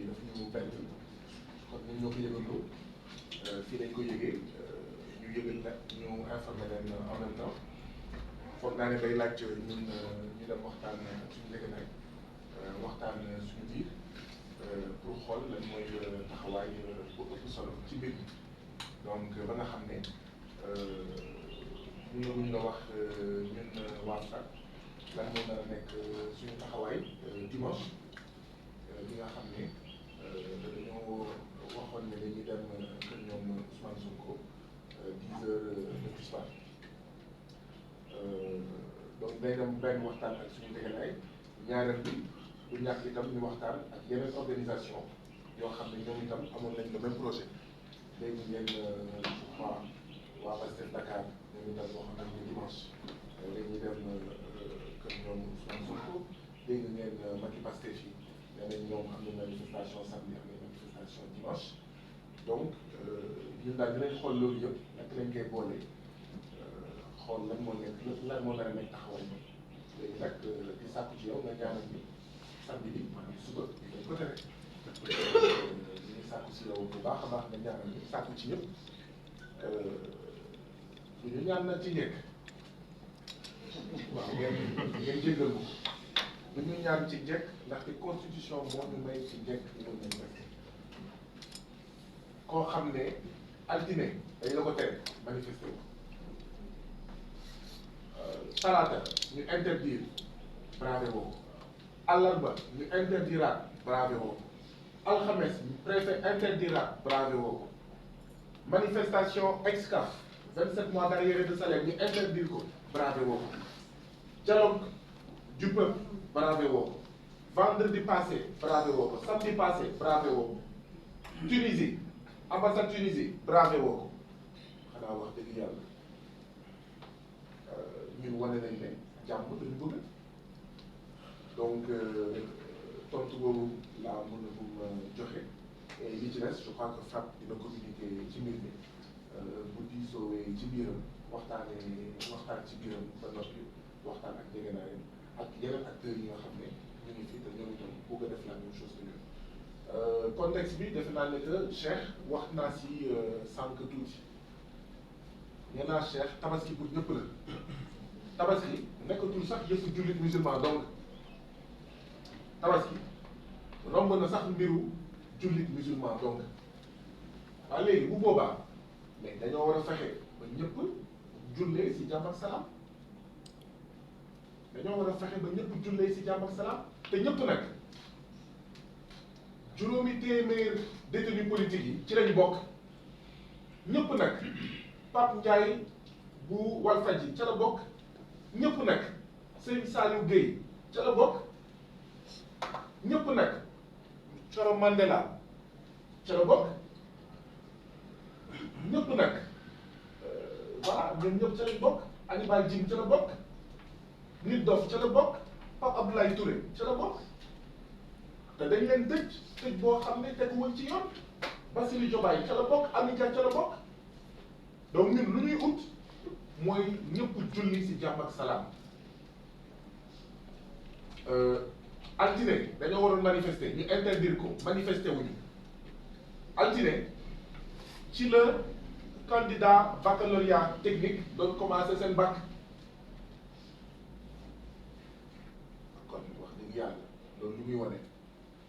dafa ñu bett kon ñun ñoo ko yëgandoo fii lañ ko yëgee ñu yëgal nag ñu informé leen en même temps foog naa ne day laaj ñun ñu dem waxtaan suñu njëgënaay waxtaan suñu biir pour xool lan mooy taxawaay bu ëpp solo ci mbir mi donc ba nga xam ne mun na wax ñun waa FRAC lan moo nar a nekk suñu taxawaay dimanche bi nga xam ne dañoo waxoon ne dañuy dem kër ñoom Ousmane Sonko 10 heures de soir donc day dem benn waxtaan ak suñu njëgënaay ñaareel bi du ñàkk itam ñu waxtaan ak yeneen organisation yoo xam ne ñoom itam amoon nañ le même projet léegi ngeen waa Pastef Dakar ñoom itam waxoon nañ ne dimanche dañuy dem kër ñoom Ousmane Sonko dégg ngeen Macky Pastef yi nee nañ ñoom am na manifestation samedi am na manifestation dimanche donc ñun daal dinañ xool loolu yëpp naka lañ koy boole xool lan moo nekk lan moo nar a nekk taxawaay bi léegi nag di sàkku ci yow nga ñaanal ni samedi bi maanaam suba dañ ko tere ñu ngi sàkku si yow bu baax a baax nga ñaanal ni sàkku ci ñëpp bu ñu ñaan nag ci njëkk waaw ngeen jéggal ko bu ñu ñaan ci njëkk ndaxte constitution moo ñu may ci njëkk ñu mën nañ def koo xam ne altine dañ la ko tere manifesté wu talaata ñu interdire bravé woo àllarba ñu interdiraat bravé woo alxames préfet interdiraat bravé woo manifestation Excaf 27 mois d'arriérés de salaire ñu interdire ko bravé woo dialogue du peuple bravé woo vendredi passé bravé woo ko samedi passé bravé woo Tunisie ambassade Tunisie bravé woo ko xanaa wax dëgg yàlla ñun wane nañ ne jàmm dañu bëgg donc tontu boobu laa mën a bum joxe et li ci des je crois que FRAC dina communiquer ci mbir mi bu diisoowee ci biiram waxtaan ci biiram ba noppi waxtaan ak njëgënaayam ak yeneen acteurs yi nga xam ne ñu ngi fii te ñoom itam bëgg a def la même chose que ñun contexte bi defe naa ne que Cheikh wax naa si sànq tuuti nee naa Cheikh tabaski pour ñëpp la tabaski nekkatul sax yëfu jullit musulman donc tabaski romb na sax mbiru jullit musulman donc waaye léegi bu boobaa mais dañoo war a fexe ba ñëpp jullee si jàmm ak salaam dañoo war a fexe ba ñëpp jullee si jàmm ak salaam te ñëpp nag juróomi téeméer détenus politiques yi ci lañ bokk ñëpp nag Pape Ndiaye bu Walfadjri ca la bokk ñëpp nag Serigne Saliou Gueye ca la bokk ñëpp nag Coro Mandela ca la bokk ñëpp nag voilà ñoom ñëpp ca lañ bokk Hannibal Djim ca la bokk Nit Dof ca la bokk Pape Abdoulaye Touré ca la bokk te dañ leen tëj boo xam ne teguwuñ ci yoon Bassirou Diomaye ca la bokk Amy Dia ca la bokk donc ñun lu ñuy ut mooy ñëpp julli si jàmm ak salaam altine dañoo waroon manifester ñu interdire ko manifester wuñu altine ci la candidat baccalauréat technique doon commencé seen bac kon wax dëgg yàlla loolu lu muy wane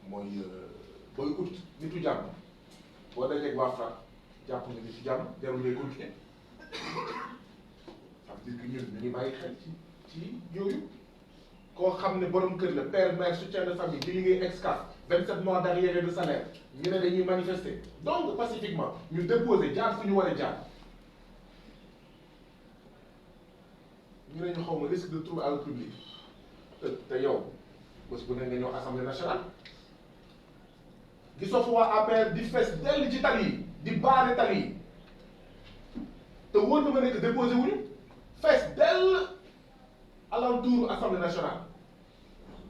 mooy booy ut nitu jàmm boo dajeeg waa FRAC jàpp nga ni ci jàmm jarul ngay continuer ça veut dire que ñun ñu ngi bàyyi xel ci yooyu koo xam ne borom kër la père mère soutien de famille di liggéey Excaf 27 mois d'arriérés de salaire ñu ne dañuy manifester donc pacifiquement ñu déposer jaar fu ñu war a jaar ñu ne ñu xaw ma risque de trouble à l'ordre public te yow bés bu ne nga ñëw assemblée nationale gisoo fa waa APR di fees dell ci tali yi di baare tali yi te wóor na ma ne que déposé wuñu fees dell alentour assemblée nationale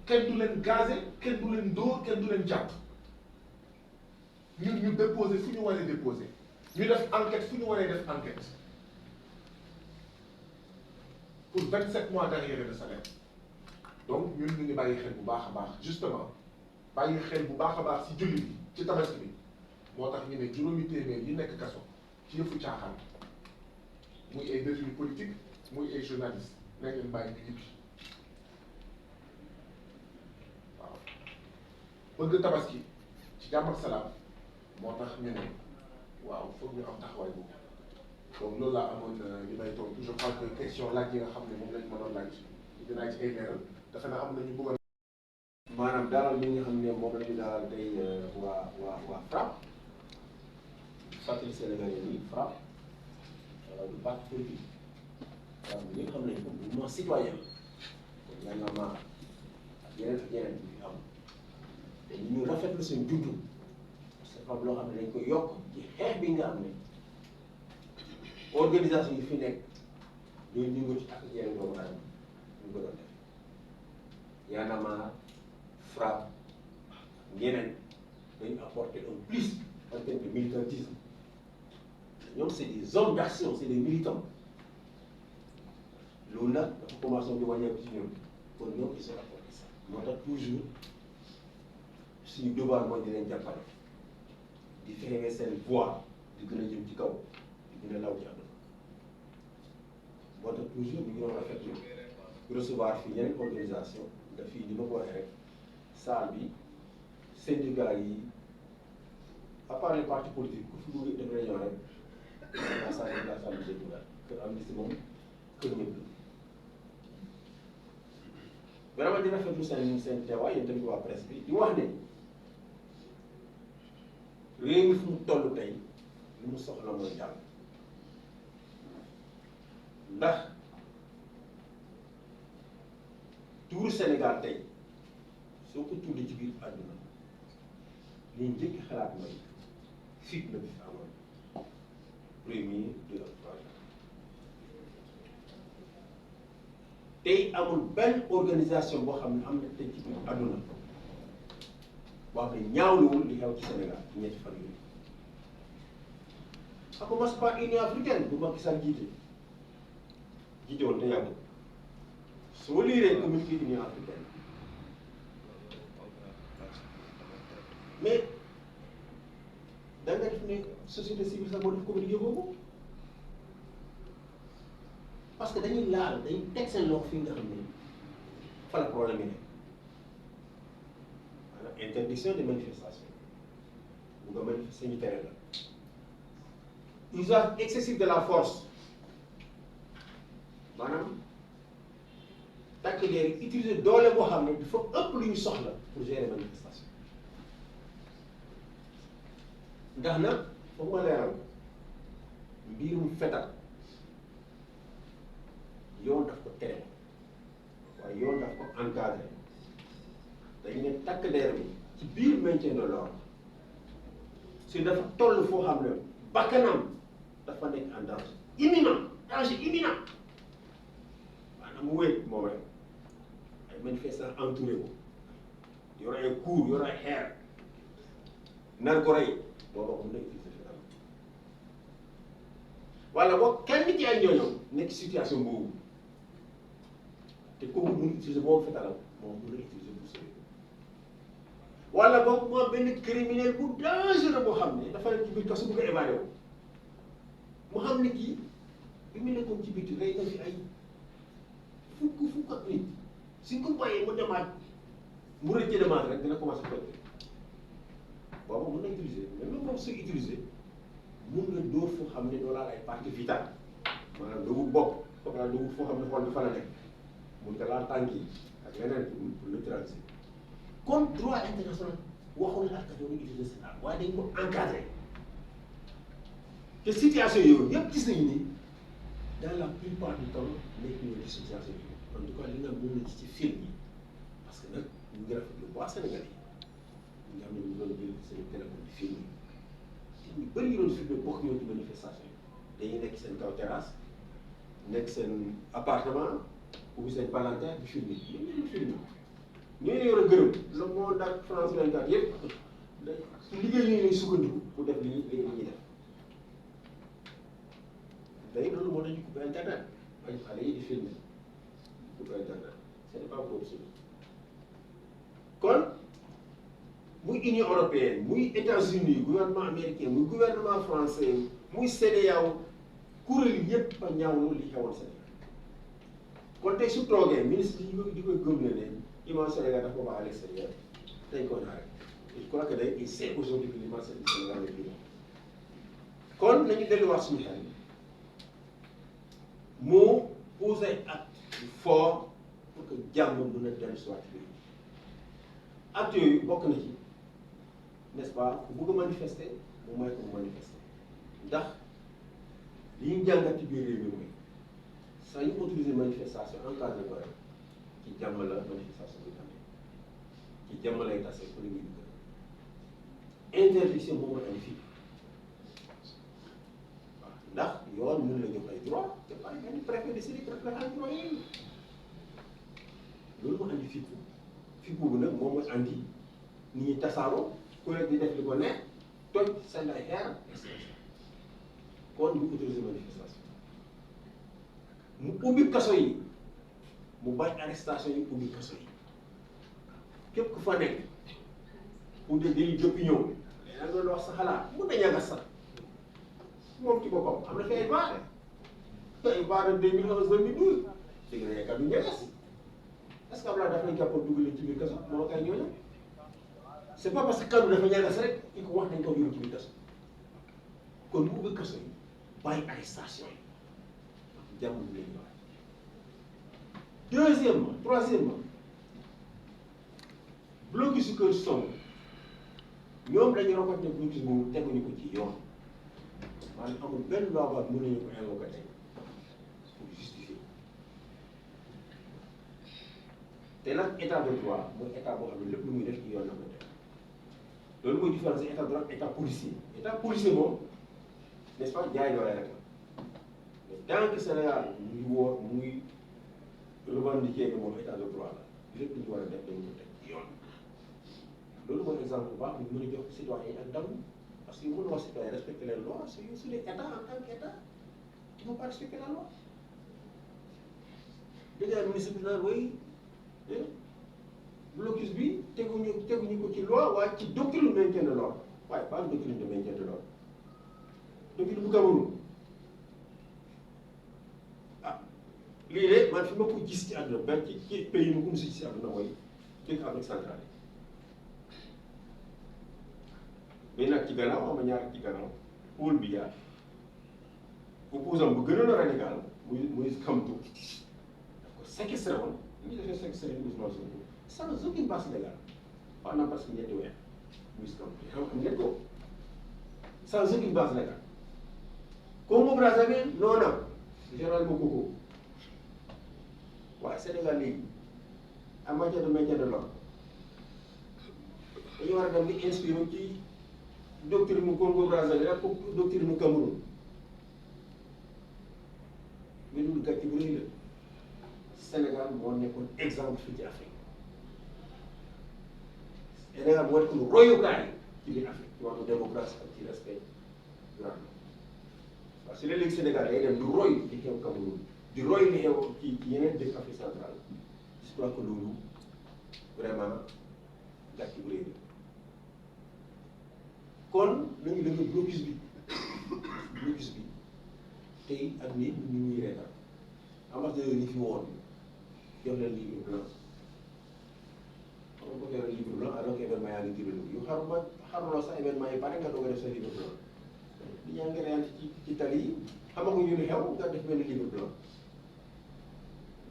kenn du leen gazé kenn du leen dóor kenn du leen jàpp ñun ñu déposé fu ñu waree déposé ñu def enquête fu ñu waree def enquête pour 27 mois d'arriérés de salaire donc ñun ñu ngi bàyyi xel bu baax a baax justement bàyyi xel bu baax a baax si julli bi ci tabaski bi moo tax ñu ne juróomi téeméer yi nekk kaso ci yëfu caaxaan muy ay détenus politique muy ay journaliste nañ leen bàyyi ñu ñibbi waaw bëgg tabaski ci jàmm ak salaam moo tax ñu ne waaw foog ñu am taxawaay boobu donc loolu laa amoon li may tontu je crois que question laaj yi nga xam ne moom lañ mënoon laaj dinaa ci ay leeral defe naa am na ñu bëggoon. maanaam dalal li nga xam ne moom la ñu dalal tey waa FRAPP fàttali Sénégalais yi FRAPP du parti politique FRAPP bi nga xam ne mouvement citoyen kon Y'en a marre ak yeneen yu fi am te ñu rafetlu seen juddu parce que FRAPP loo xam ne dañ koy yokk ci xeex bi nga xam ne organisation yi fi nekk ñooy ñu ci ak yeneen doomu aadama ñu ko doon def Y'en a marre FRAPP ñeneen dañu apporter un plus en termes de militantisme ñoom c'est des hommes d'action c'est des militants loolu nag dafa commencé di wàññeeku ci ñoom kon ñoom ils ont apporté ça moo tax toujours suñu devoir mooy di leen jàppale di fexe seen voix di gën a jëm ci kaw di gën a law ci àdduna moo tax toujours ñu ngi doon rafetlu recevoir fii yeneen organisation nga fii ni ma ko waxee rek salle bi syndicat yi à part les partis politiques ku fi bëgg def réunion rek la salle bi syndicat kër am si moom kër ñëpp la vraiment di rafetlu seen teewaay yéen tamit waa presse bi di wax ne réew mi fu mu toll tey li mu soxla mooy jàll ndax tuuru Sénégal tey soo ko tuddee ci biir àdduna li ñu njëkk xalaat mooy fitna bi fi amoon premier 2 ak 3 tey amul benn organisation boo xam ne am na tey ci biir àdduna boo xam ne ñaawluwul li xew ci Sénégal ci ñetti fan yooyu. ça commence par Union africaine bu Macky Sall jiite woon te yàggul soo liiree communiqué Union africaine mais da nga def ne société civile sax moo def communiqué boobu parce que dañuy laal dañuy teg seen loxo fi nga xam ne fa la problème yi nekk maanaam interdiction de manifestation bu nga manifester ñu tere la usage excessif de la force maanaam takk der yi utiliser doole boo xam ne dafa ëpp lu ñu soxla pour gérer manifestation ndax nag foog ma leeral mbirum fetal yoon daf ko tere waaye yoon daf ko encadré dañu ne takk der bi ci biir maintien de l'ordre si dafa toll foo xam ne bakkanam dafa nekk en danger imminent maanaam mu wéet moom rek ay manifestants entouré ko yor ay cour yor ay xeer nar ko rey booba ko mën na utiliser fi am wala boog kenn ci ay ñooñu nekk situation boobu te kooku mun utiliser moom fetalam moom mën na utiliser pour sauver wala boog moom benn criminel bu dangereux boo xam ne dafa nekk ci biir kaso bu ko évadé wu mu xam ne kii bi mu nekkoon ci biti rey na fi ay fukk ak nit suñ ko bàyyee mu demaat mu rëcc demaat rek dina commencé collecté boobu mën na utiliser mais même moom suy utiliser mun nga dóor foo xam ne doo laal ay parties vitales maanaam doo wut bopp wala doo wut foo xam ne xool bi fa la nekk mun nga laal tànk yi ak leneen pour neutraliser kon droit international waxul la ak doon utiliser seen arme waaye dañ ko encadré te situation yooyu yëpp gis nañu ni dans la plupart du temps nekk ñoo ci situation yi en tout cas li nga mën na ci film yi parce que nag ñu ngi rafetlu bu baax Sénégal yi nga xam ne ñu doon jël seen téléphone di film yi ñu bëri ñu doon filmé bokk ñoo ci manifestation yi dañuy nekk seen kaw terrasse nekk seen appartement ubbi seen palanteer di filmé ñoom ñu doon filmé ñooñu yor a gërëm le monde ak France 24 yëpp ci liggéey ñooñu lay sukkandiku pour def li ñuy def léegi loolu moo tax ñu coupé internet ay xale yi di filmé coupé internet ce n'est pas possible kon muy Union européenne muy États-Unis gouvernement américain muy gouvernement français muy CEDEAO kuréel yépp a ñaawlu li xewoon Sénégal kon tey su toogee ministre yi di koy gëm ne image Sénégal dafa baax à l'extérieur dañ ko naa rek je crois que day il sait aujourd'hui que l'image Sénégal est bien kon nañu delluwaat suñu xel moo posé acte fort pour que jàmm mën a dellu soit bi acte yooyu bokk na ci n'est-ce pas ku bëgg a manifester mu may ko manifester ndax li ñu jàngat ci biir réew mi mooy saa yu autorisé manifestation encadré ko rek ci jàmm la manifestation bi tamit ci jàmm lay tase pour ñu interdiction moom mooy am fii waaw ndax yoon mën la jox ay droit te par exemple préfet de série préfet ay droit yi loolu moo andi fii boobu nag moom mooy andi nit ñi tasaaroo ku nekk di def li ko nekk toj seen ay xeer kon ñu autorisé manifestation mu ubbi kaso yi mu bañ arrestation yi ubbi kaso yi képp ku fa nekk pour des délits d'opinion yaa ngi doon wax sa xalaat mun na ñagas sax moom ci boppam am na fi ay baar de 2011 2012 dégg nga yaakaar du ñagas est-ce que Abdoulaye daf nañ jàppoon dugal leen ci biir kaso moo koy ñooñu c'est pas parce que kaddu dafa ñagas rek ki ko wax nañ ko yóbbu ci biir kaso kon mu ubbi kaso yi bàyyi arrestation yi jàmm bi lañu wax deuxièmement troisièmement blocus su Kër Song ñoom dañu reconnaître ne blocus boobu teguñu ko ci yoon maanaam amul benn loi ba mën nañu ko invoquer tey pour justifier te nag état de droit mooy état boo xam ne lépp lu muy def ci yoon na ko def loolu mooy différence état de droit état policier moom n'est-ce pas jaay doole rek la mais tant que Sénégal mu ngi woo mu ngi revendiquer que moom état de droit la lépp lu ñu war a def dañu ko teg ci yoon loolu mooy exemple bu baax ñu mën a jox citoyen yi ak ndam parce que mën wax citoyen respecter les lois su dee état en tant qu'état il faut pas respecter la loi déjà ministre bi naan way blocus bi teguñu ko ci loi waaye ci doctrine maintien de l'ordre waaye pas doctrine de maintien de l'ordre doctrine bu Cameroun ah lii de man fi ma ko gis ci àdduna benn ci pays yi ma ko gis ci àdduna mooy dëkk Afrique centrale mais nag ci gannaaw xam nga ñaar ci gannaaw Paul Biya opposant bu gënoon a radical muy Kamto daf ko séquestré woon ñu defee séquestré Ousmane Sonko sans aucune base légale pendant parce que ñetti weer muy Kamto xam ngeen ko sans aucune base légale Congo Brazzaville noonu général Mokoko waaye Sénégal léegi en matière de maintien de l'ordre dañu war a dem di inspiré ci doctrine mu Congo Brazzaville ak doctrine mu Cameroun mais loolu gàcce bu rëy la Sénégal moo nekkoon exemple fii ci Afrique Sénégal moo nekkoon royukaay ci biir Afrique ci wàllu démocratie ak ci respect grand parce que léeg-léeg Sénégal day dem du roy di xew Cameroun di roy li xew ci yeneen dëkk Afrique centrale je crois que loolu vraiment gàcce bu rëy la kon nañu def blocus bi tey ak ni ñu ñuy reetal ambassadeur yi fi woon jox leen livre blanc xam nga ko joxe livre blanc alors que événement yaa ngi jublu yu xaruloo sax événement yi pare nga doog a def sa livre blanc li ñaa ngi reyante ci tali yi xamaguñ ñu ni xew nga def benn livre blanc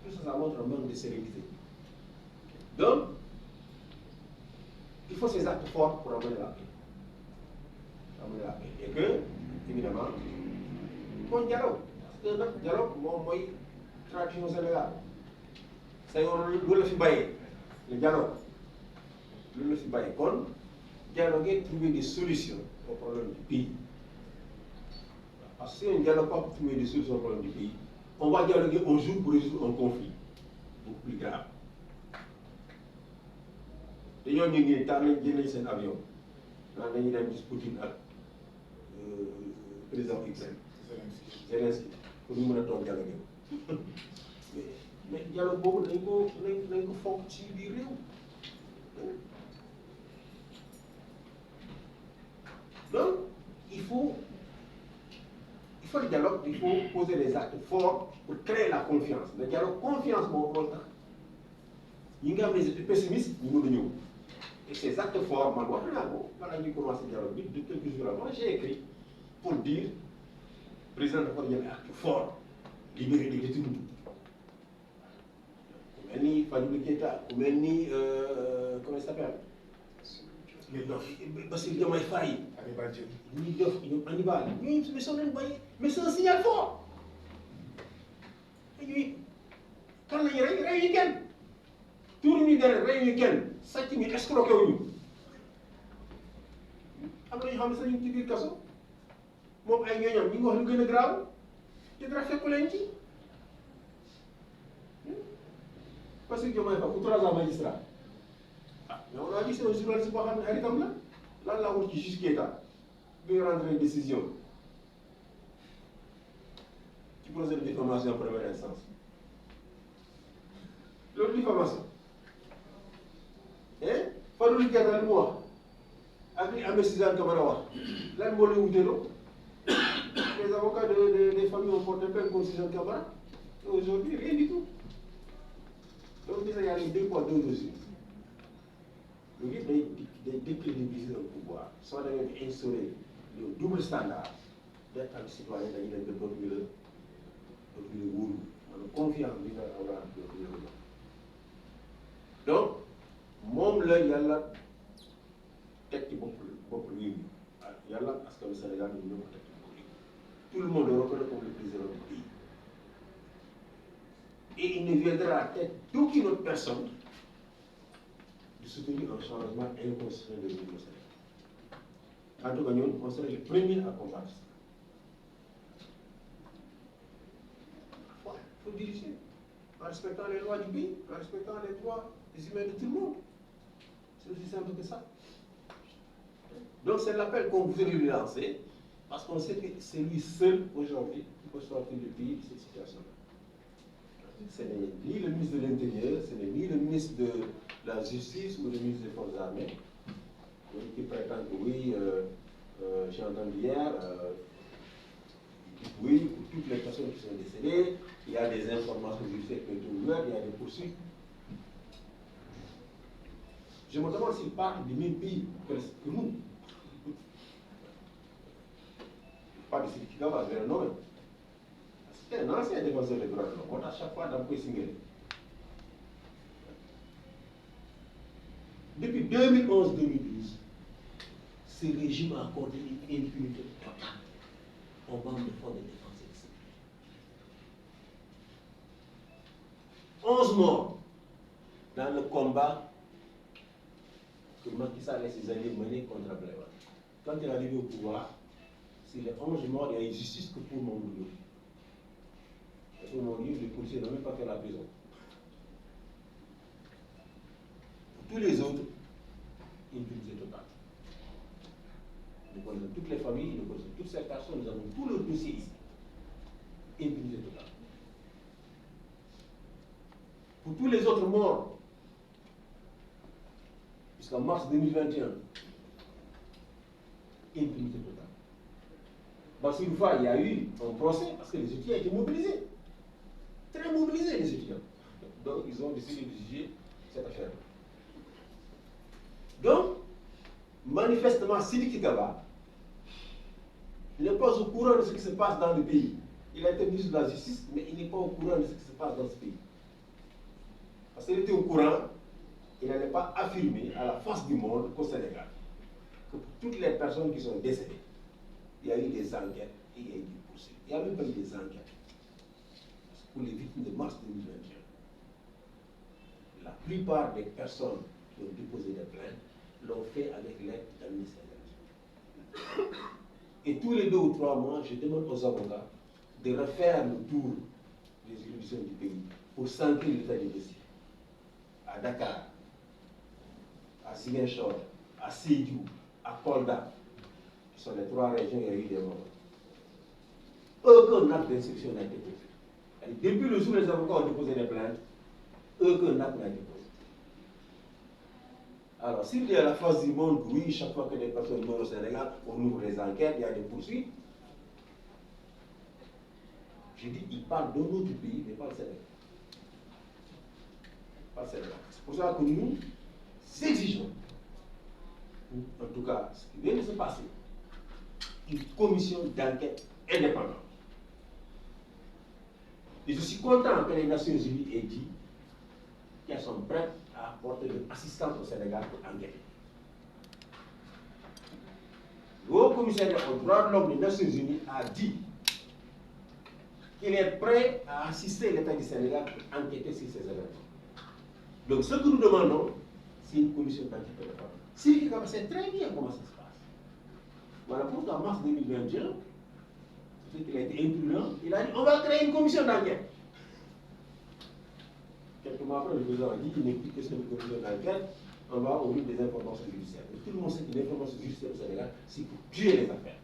tout ça montre un manque de sérénité donc il faut ces actes forts pour amener la paix. Et que, évidemment, kon dialogue parce que nag dialogue moom mooy tradition Sénégal Senghor loolu la fi bàyyee le dialogue loolu la fi bàyyee kon dialoguer trouver des solutions au problème du pays parce que si on dialogue pas pour trouver des solutions au problème du pays on va dialoguer un jour pour résoudre un conflit beaucoup plus grave te ñooñu ñu ngi taal nañ jël seen avion naan dañuy dem gis Poutine ak président Ukraine Zelensky pour ñu mën a toog dialogue mais dialogue boobu nañ ko fonk ci biir réew Donc, il faut le dialogue, il faut poser des actes forts pour créer la confiance. Le dialogue, confiance, mon rôle. Il y a des pessimistes, nous nous. Et ces actes forts, moi, quand j'ai commencé le dialogue, de quelques jours avant, j'ai écrit pour dire, président de il y a un acte fort, libérer des détenus. Comme ni Fadilou Keita, comme ni, comment il s'appelle? Bassirou Diomaye Faye. Hannibal. Mais c'est un signal fort. Quand il y a un week-end, tout le monde est un week-end, ça qui est escroqué. Am na ñoo xam ne sax ñu ngi ci biir kaso moom ay ñooñam ñu ngi wax lu gën a graaw te dara fekku leen ci parce que Diomaye Faye pour 3 ans magistrat mais on a dit c'est un journaliste boo xam ne xaritam la lan laa wax ci juge Keita bi ñu rendre une décision ci procès de diffamation en première instance loolu diffamation Fadilou Keita lu mu wax ak li Ahmed Suzanne Camara wax lan moo leen wuteeloo les avocats des familles ont porté plainte contre Suzanne Camara et aujourd'hui rien du tout donc il y a les 2 poids 2 mesures loolu yëpp day décrédibiliser le pouvoir soo demee di instaurer le double standard day am citoyen dañuy leen ba dootuñu la wóolu maanaam confiance bi nga war a dootuñu la wóolu donc moom la yàlla teg ci bopp réew mi yàlla askanu Sénégal ñu ñoo ko teg ci bopp réew mi tout le monde le reconnaît comme le président du pays et il ne viendra à la tête d'aucune autre personne de soutenir un changement inconstitutionnel de l'Union Sénégal. En tout cas, nous, on serait les premiers à combattre ça. Il faut diriger en respectant les lois du pays, en respectant les droits des humains de tout le monde. C'est aussi simple que ça. Donc c'est l'appel qu'on voudrait lui lancer, parce qu'on sait que c'est lui seul aujourd'hui qui peut sortir le pays de cette situation-là. Ce n'est ni le ministre de l'Intérieur, ce n'est ni le ministre de la Justice ou le ministre des Forces armées qui prétendent que oui, j'ai entendu hier, oui, pour toutes les personnes qui sont décédées, il y a des informations judiciaires qui ont été ouvertes, il y a des poursuites. Je me demande s'ils parlent du même pays que nous. Pas de Sidiki Kaba, je vais le nommer. C'est un ancien défenseur des droits de l'homme. On a chaque fois dans le single. Depuis 2011-2012, ce régime a accordé une impunité totale aux membres des forces de défense et de sécurité. 11 morts dans le combat que Macky Sall et ses alliés menaient contre Abdoulaye Wade. Quand il est arrivé au pouvoir, c'est les 11 morts, il y a eu justice que pour mon boulot. Parce que mon livre, les policiers n'ont même pas fait la prison. Pour tous les autres, impunité totale. Nous connaissons toutes les familles, nous connaissons toutes ces personnes, nous avons tout le dossier ici. Impunité totale. Pour tous les autres morts, jusqu'en mars 2021, impunité totale. Bassirou Faye, il y a eu un procès parce que les étudiants étaient mobilisés. Très mobilisés, les étudiants. Donc, ils ont décidé de juger cette affaire. Donc, manifestement, Sidiki Kaba n'est pas au courant de ce qui se passe dans le pays. Il a été ministre de la Justice, mais il n'est pas au courant de ce qui se passe dans ce pays. Parce qu'il était au courant, il n'allait pas affirmer à la face du monde qu'au Sénégal, que pour toutes les personnes qui sont décédées, il y a eu des enquêtes et il y a eu des poursuites. Il n'y a même pas eu des enquêtes. Pour les victimes de mars 2021, la plupart des personnes qui ont déposé des plaintes l'ont fait avec l'aide d'un ministère de la Justice. Et tous les 2 ou 3 mois, je demande aux avocats de refaire le tour des juridictions du pays pour sentir l'état des dossiers. À Dakar, à Ziguinchor, à Sédhiou, à Kolda, qui sont les 3 régions où il y a eu des morts. Aucun acte d'instruction n'a été posé. Depuis le jour où les avocats ont déposé des plaintes, aucun acte n'a été posé. Alors, s'il dit à la face du monde, oui, chaque fois que des personnes meurent au Sénégal, on ouvre des enquêtes, il y a des poursuites. Je dis, il parle d'un autre pays, mais pas le Sénégal. Pas le Sénégal. C'est pour ça que nous exigeons, en tout cas, ce qui vient de se passer, une commission d'enquête indépendante. Et je suis content que les Nations Unies aient dit qu'elles sont prêtes à apporter de l'assistance au Sénégal pour enquêter. Le haut commissaire aux droits de l'homme des Nations Unies a dit qu'il est prêt à assister l'État du Sénégal pour enquêter sur ces événements. Donc ce que nous demandons, c'est une commission d'enquête indépendante. C'est très bien comment ça se passe. Voilà pourquoi en mars 2021, c'est qu'il a été imprudent, il a dit on va créer une commission d'enquête. Quelques mois après, le président a dit qu'il n'est plus question de commission d'enquête, on va ouvrir des informations judiciaires. Et tout le monde sait qu'une information judiciaire au Sénégal, c'est pour tuer les affaires.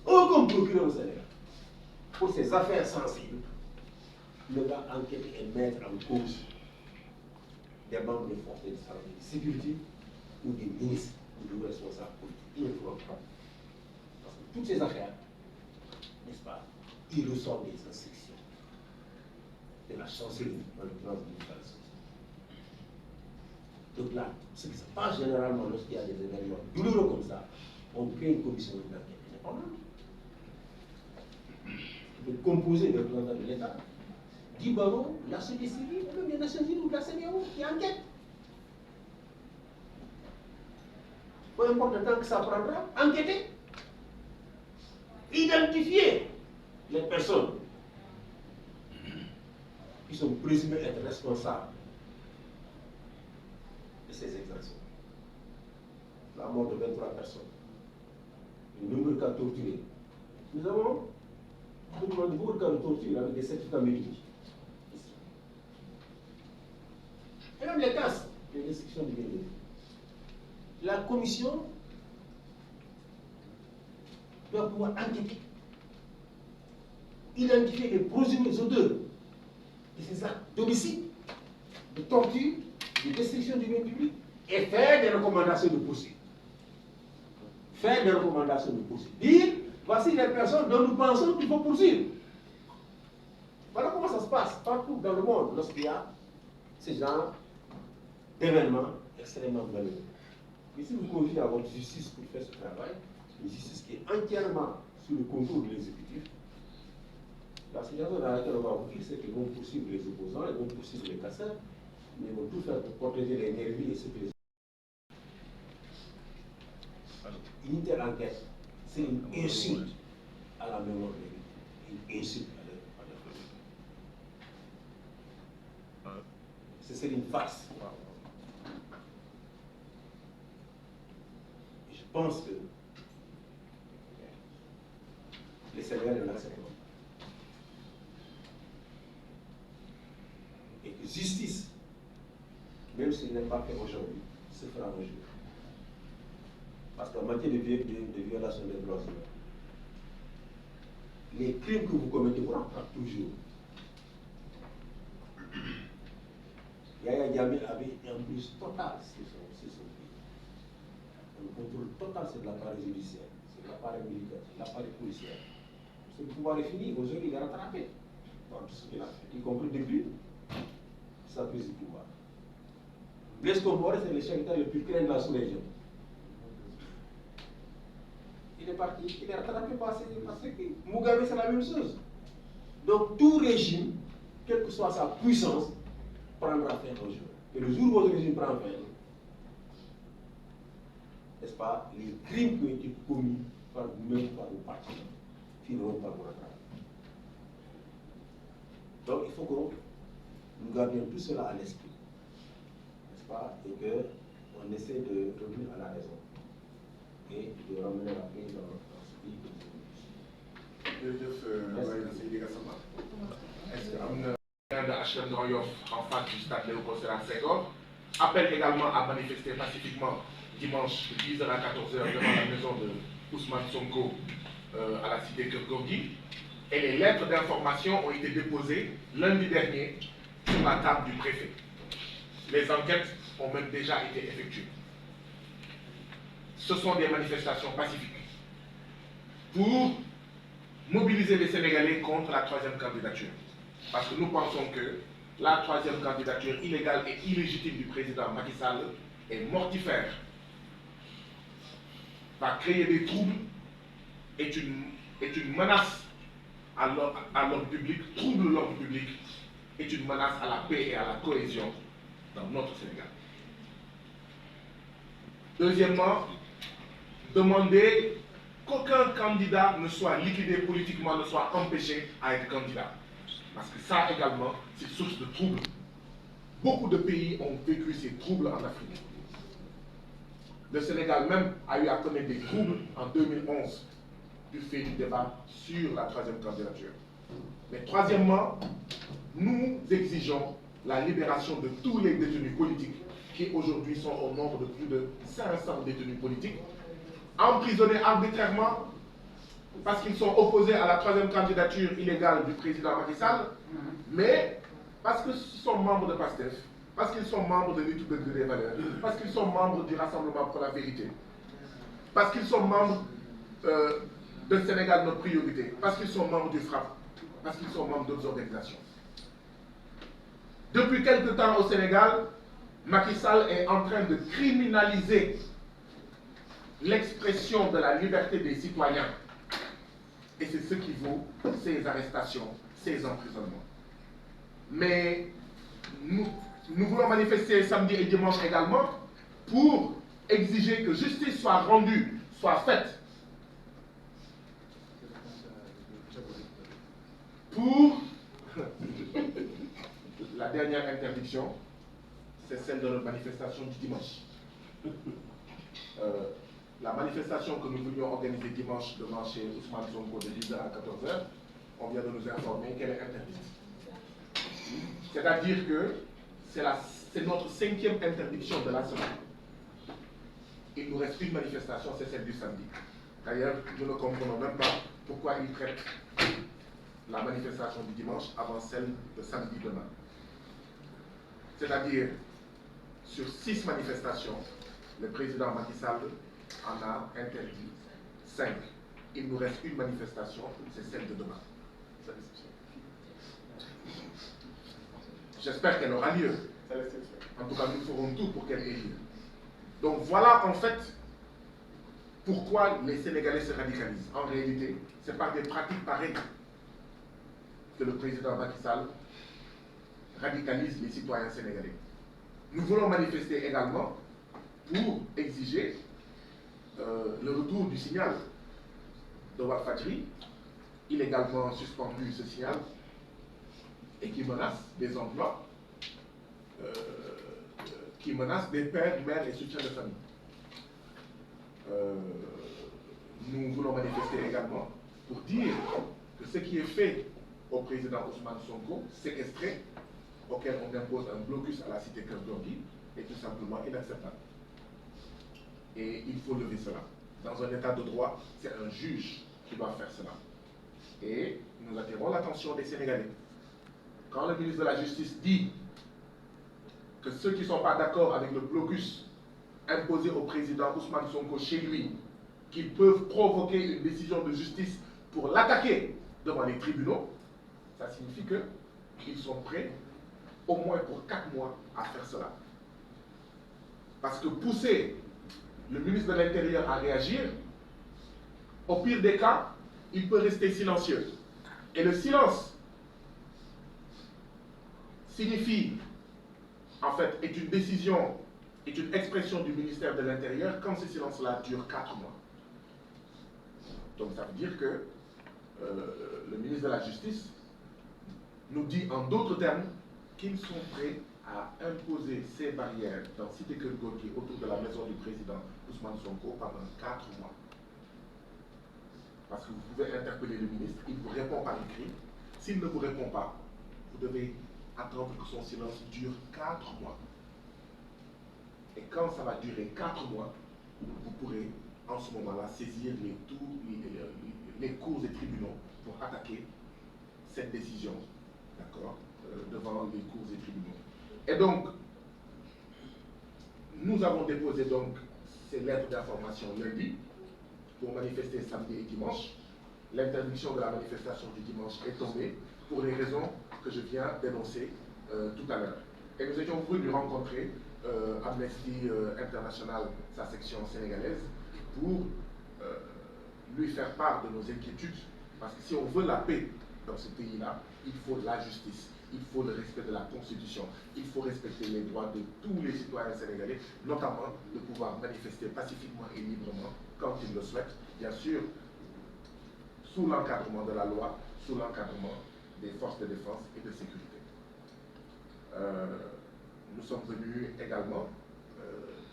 Aucun procureur au Sénégal, pour ces affaires sensibles, ne va enquêter et mettre en cause des membres des forces de sécurité ou des ministres ou des responsables politiques. Il ne faut pas. Parce que toutes ces affaires, n'est-ce pas, il ressort des instructions de la chancellerie dans le plan de l'administration. Donc là, ce qui se passe généralement lorsqu'il y a des événements douloureux comme ça, on crée une commission d'enquête indépendante qui peut composer des représentants de l'État, du barreau, la société civile, même des Nations Unies ou de la CEDEAO qui enquête. Peu importe le temps que ça prendra, enquêter, identifier les personnes qui sont présumées être responsables de ces exactions. La mort de 23 personnes, le nombre de cas torturés. Nous avons beaucoup de cas de torture avec des certificats médicaux. Et même les cas de restriction du bien. La commission doit pouvoir enquêter, identifier les présumés auteurs de ces actes d'homicide, de torture, de destruction du bien public et faire des recommandations de poursuite. Faire des recommandations de poursuite. Dire, voici les personnes dont nous pensons qu'il faut poursuivre. Voilà comment ça se passe partout dans le monde lorsqu'il y a ce genre d'événements extrêmement malheureux. Mais si vous confiez à votre justice pour faire ce travail, une justice qui est entièrement sous le contrôle de l'exécutif, la situation dans laquelle on va vous dire, c'est qu'ils vont poursuivre les opposants, ils vont poursuivre les casseurs, mais ils vont tout faire pour protéger les nervis et ceux qui les... Une telle enquête, c'est une insulte à la mémoire des victimes, une insulte à leur famille. C'est une farce. Je pense que les Sénégalais l'acceptent. Et que justice, même si elle n'est pas faite aujourd'hui, se fera un jour. Parce qu'en matière de violation des droits humains, les crimes que vous commettez vous rattrapent toujours. Yaya Jammeh avait un plus total sur son pays. Un contrôle total sur l'appareil judiciaire, sur l'appareil militaire, sur l'appareil policier. Ce pouvoir est fini, aujourd'hui il est rattrapé. Dans tout ce qu'il a fait, y compris depuis sa prise du pouvoir. Blaise Compaoré, c'est le chef d'État le plus craint de la sous-région. Il est parti, il est rattrapé par ce qui. Mugabe, c'est la même chose. Donc tout régime, quelle que soit sa puissance, prendra fin un jour. Et le jour où votre régime prend fin, n'est-ce pas, les crimes qui ont été commis par vous-même, par vos partis, finiront par vous rattraper. Donc il faut que nous gardions tout cela à l'esprit, n'est-ce pas, et qu'on essaie de revenir à la raison et de ramener la paix dans ce pays que nous vivons. Est-ce que le maire de HLM Grand Yoff, en face du stade Léopold Sédar Senghor, appelle également à manifester pacifiquement dimanche de 10h à 14h devant la maison de Ousmane Sonko à la cité Keur-Gorgui. Et les lettres d'information ont été déposées lundi dernier sur la table du préfet. Les enquêtes ont même déjà été effectuées. Ce sont des manifestations pacifiques pour mobiliser les Sénégalais contre la troisième candidature. Parce que nous pensons que la troisième candidature illégale et illégitime du président Macky Sall est mortifère, va créer des troubles, est une menace à l'ordre public, trouble l'ordre public, est une menace à la paix et à la cohésion dans notre Sénégal. Deuxièmement, demander qu'aucun candidat ne soit liquidé politiquement, ne soit empêché à être candidat. Parce que ça également, c'est source de troubles. Beaucoup de pays ont vécu ces troubles en Afrique. Le Sénégal même a eu à connaître des troubles en 2011 du fait du débat sur la troisième candidature. Mais troisièmement, nous exigeons la libération de tous les détenus politiques qui aujourd'hui sont au nombre de plus de 500 détenus politiques, emprisonnés arbitrairement parce qu'ils sont opposés à la troisième candidature illégale du président Macky Sall, mais parce qu'ils sont membres de PASTEF, parce qu'ils sont membres de l'Étude des valeurs, parce qu'ils sont membres du Rassemblement pour la vérité, parce qu'ils sont membres de Sénégal notre priorité, parce qu'ils sont membres du FRAPP, parce qu'ils sont membres d'autres organisations. Depuis quelque temps au Sénégal, Macky Sall est en train de criminaliser l'expression de la liberté des citoyens. Et c'est ce qui vaut ces arrestations, ces emprisonnements. Mais nous voulons manifester samedi et dimanche également pour exiger que justice soit rendue, soit faite. Pour la dernière interdiction, c'est celle de notre manifestation du dimanche. La manifestation que nous voulions organiser dimanche devant chez Ousmane Sonko de 10h à 14h, on vient de nous informer qu'elle est interdite. C'est-à-dire que c'est notre 5e interdiction de la semaine. Il nous reste une manifestation, c'est celle du samedi. D'ailleurs, nous ne comprenons même pas pourquoi ils traitent la manifestation du dimanche avant celle de samedi demain. C'est-à-dire, sur 6 manifestations, le président Macky Sall en a interdit 5. Il nous reste une manifestation, c'est celle de demain. J'espère qu'elle aura lieu. En tout cas, nous ferons tout pour qu'elle ait lieu. Donc voilà en fait pourquoi les Sénégalais se radicalisent. En réalité, c'est par des pratiques pareilles que le président Macky Sall radicalise les citoyens sénégalais. Nous voulons manifester également pour exiger le retour du signal de Walfadjri, illégalement suspendu ce signal, et qui menace des emplois, qui menace des pères, mères et soutiens de famille. Nous voulons manifester également pour dire que ce qui est fait au président Ousmane Sonko, séquestré, auquel on impose un blocus à la cité Keur Gorgui, est tout simplement inacceptable. Et il faut lever cela. Dans un état de droit, c'est un juge qui doit faire cela. Et nous attirons l'attention des Sénégalais. Quand le ministre de la Justice dit que ceux qui ne sont pas d'accord avec le blocus imposé au président Ousmane Sonko chez lui, qu'ils peuvent provoquer une décision de justice pour l'attaquer devant les tribunaux, ça signifie qu'ils sont prêts au moins pour 4 mois à faire cela. Parce que pousser le ministre de l'Intérieur à réagir, au pire des cas, il peut rester silencieux. Et le silence signifie, en fait, est une décision, est une expression du ministère de l'Intérieur quand ce silence-là dure 4 mois. Donc ça veut dire que le ministre de la Justice nous dit en d'autres termes qu'ils sont prêts à imposer ces barrières dans Cité Keur Gorgui autour de la maison du président Ousmane Sonko pendant 4 mois. Parce que vous pouvez interpeller le ministre, il vous répond par écrit. S'il ne vous répond pas, vous devez attendre que son silence dure 4 mois. Et quand ça va durer 4 mois, vous pourrez en ce moment-là saisir les cours et tribunaux pour attaquer cette décision, d'accord, devant les cours et tribunaux. Et donc, Nous avons déposé donc ces lettres d'information lundi pour manifester samedi et dimanche. L'interdiction de la manifestation du dimanche est tombée pour les raisons que je viens d'énoncer tout à l'heure. Et nous étions venus rencontrer Amnesty International, sa section sénégalaise, pour lui faire part de nos inquiétudes. Parce que si on veut la paix dans ce pays-là, il faut la justice, il faut le respect de la Constitution, il faut respecter les droits de tous les citoyens sénégalais, notamment de pouvoir manifester pacifiquement et librement quand ils le souhaitent, bien sûr, sous l'encadrement de la loi, sous l'encadrement des forces de défense et de sécurité. Nous sommes venus également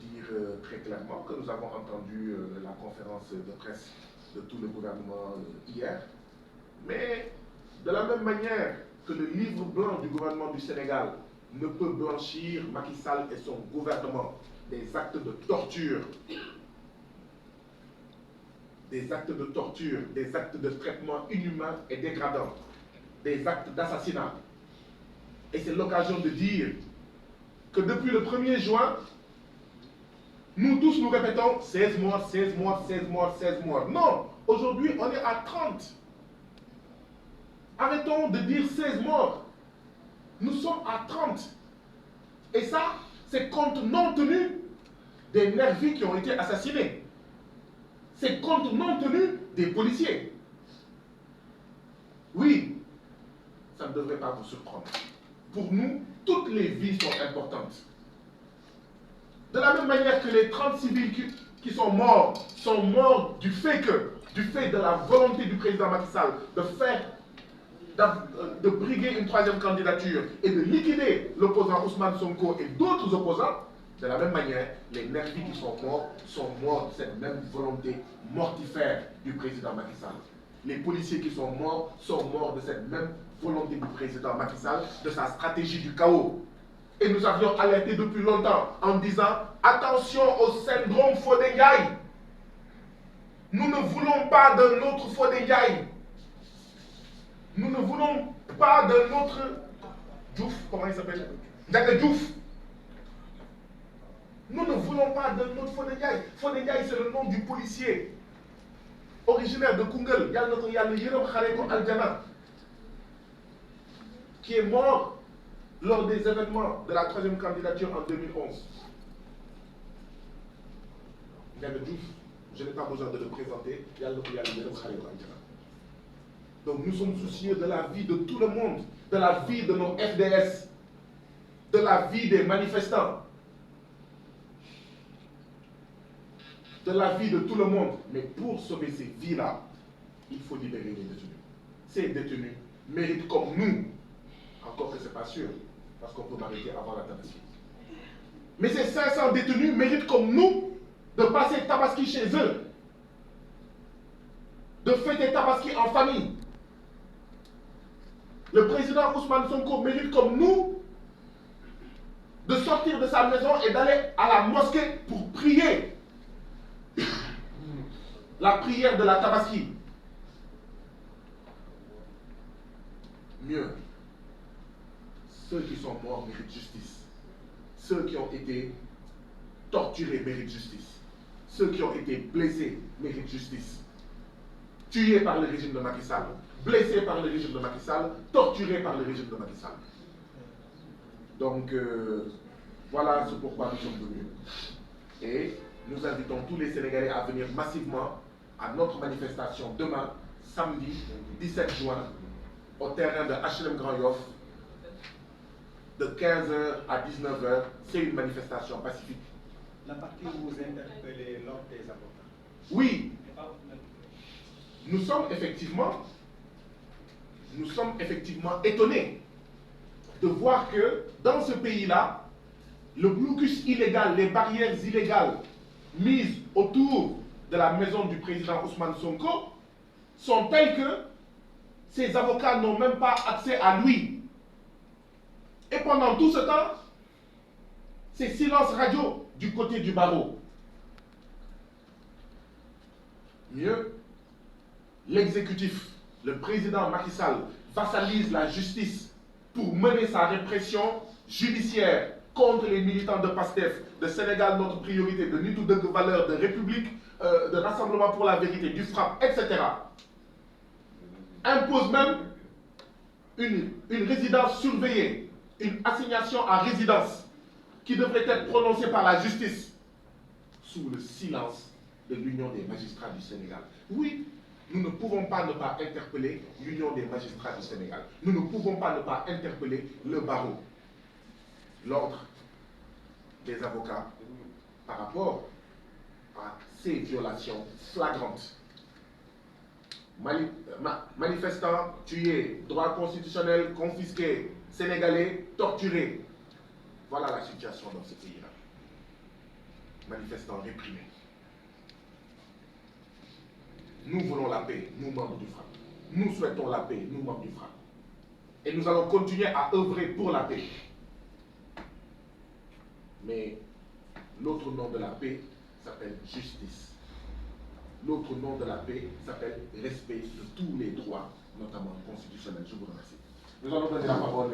dire très clairement que nous avons entendu la conférence de presse de tout le gouvernement hier, mais de la même manière que le livre blanc du gouvernement du Sénégal ne peut blanchir Macky Sall et son gouvernement des actes de torture, des actes de traitement inhumain et dégradant, des actes d'assassinat. Et c'est l'occasion de dire que depuis le 1er juin, nous tous nous répétons 16 morts, 16 morts, 16 morts, 16 morts. Non, aujourd'hui on est à 30. Arrêtons de dire 16 morts. Nous sommes à 30. Et ça, c'est compte non tenu des nervis qui ont été assassinés. C'est compte non tenu des policiers. Oui, ça ne devrait pas vous surprendre. Pour nous, toutes les vies sont importantes. De la même manière que les 30 civils qui sont morts du fait de la volonté du président Macky Sall de briguer une troisième candidature et de liquider l'opposant Ousmane Sonko et d'autres opposants, de la même manière, les nervis qui sont morts de cette même volonté mortifère du président Macky Sall. Les policiers qui sont morts de cette même volonté du président Macky Sall, de sa stratégie du chaos. Et nous avions alerté depuis longtemps en disant attention au syndrome Fodé Ndiaye. Nous ne voulons pas d'un autre Fodé Ndiaye. Nous ne voulons pas d'un autre Diouf, comment il s'appelle? Ndiaga Diouf. Nous ne voulons pas d'un autre Fodé Ndiaye. Fodé Ndiaye, c'est le nom du policier originaire de Koungheul, qui est mort lors des événements de la troisième candidature en 2011. Ndiaga Diouf, je n'ai pas besoin de le présenter. Donc nous sommes soucieux de la vie de tout le monde, de la vie de nos FDS, de la vie des manifestants, de la vie de tout le monde. Mais pour sauver ces vies-là, il faut libérer les détenus. Ces détenus méritent comme nous, encore que ce n'est pas sûr, parce qu'on peut m'arrêter avant la Tabaski. Mais ces 500 détenus méritent comme nous de passer Tabaski chez eux, de fêter Tabaski en famille. Le président Ousmane Sonko mérite comme nous de sortir de sa maison et d'aller à la mosquée pour prier la prière de la Tabaski. Mieux, ceux qui sont morts méritent justice. Ceux qui ont été torturés méritent justice. Ceux qui ont été blessés méritent justice. Tués par le régime de Macky Sall, blessés par le régime de Macky Sall, torturés par le régime de Macky Sall. Donc, voilà ce pourquoi nous sommes venus. Et nous invitons tous les Sénégalais à venir massivement à notre manifestation demain, samedi 17 juin, au terrain de HLM Grand Yoff, de 15h à 19h. C'est une manifestation pacifique. La partie où vous interpellez l'ordre des avocats. Oui. Nous sommes effectivement étonnés de voir que dans ce pays-là, le blocus illégal, les barrières illégales mises autour de la maison du président Ousmane Sonko sont telles que ces avocats n'ont même pas accès à lui. Et pendant tout ce temps, c'est silence radio du côté du barreau. Mieux, l'exécutif, le président Macky Sall, vassalise la justice pour mener sa répression judiciaire contre les militants de PASTEF, de Sénégal notre priorité, de Nitu Deug Valeurs, de République, de Rassemblement pour la vérité, du FRAPP, etc. Impose même une résidence surveillée, une assignation à résidence qui devrait être prononcée par la justice sous le silence de l'Union des magistrats du Sénégal. Oui, nous ne pouvons pas ne pas interpeller l'Union des magistrats du Sénégal. Nous ne pouvons pas ne pas interpeller le barreau, l'ordre des avocats par rapport à ces violations flagrantes. Manifestants tués, droits constitutionnels confisqués, Sénégalais torturés. Voilà la situation dans ce pays-là. Manifestants réprimés. Nous voulons la paix, nous membres du FRAPP. Nous souhaitons la paix, nous membres du FRAPP. Et nous allons continuer à œuvrer pour la paix. Mais l'autre nom de la paix s'appelle justice. L'autre nom de la paix s'appelle respect de tous les droits, notamment constitutionnels. Je vous remercie. Nous allons donner la parole.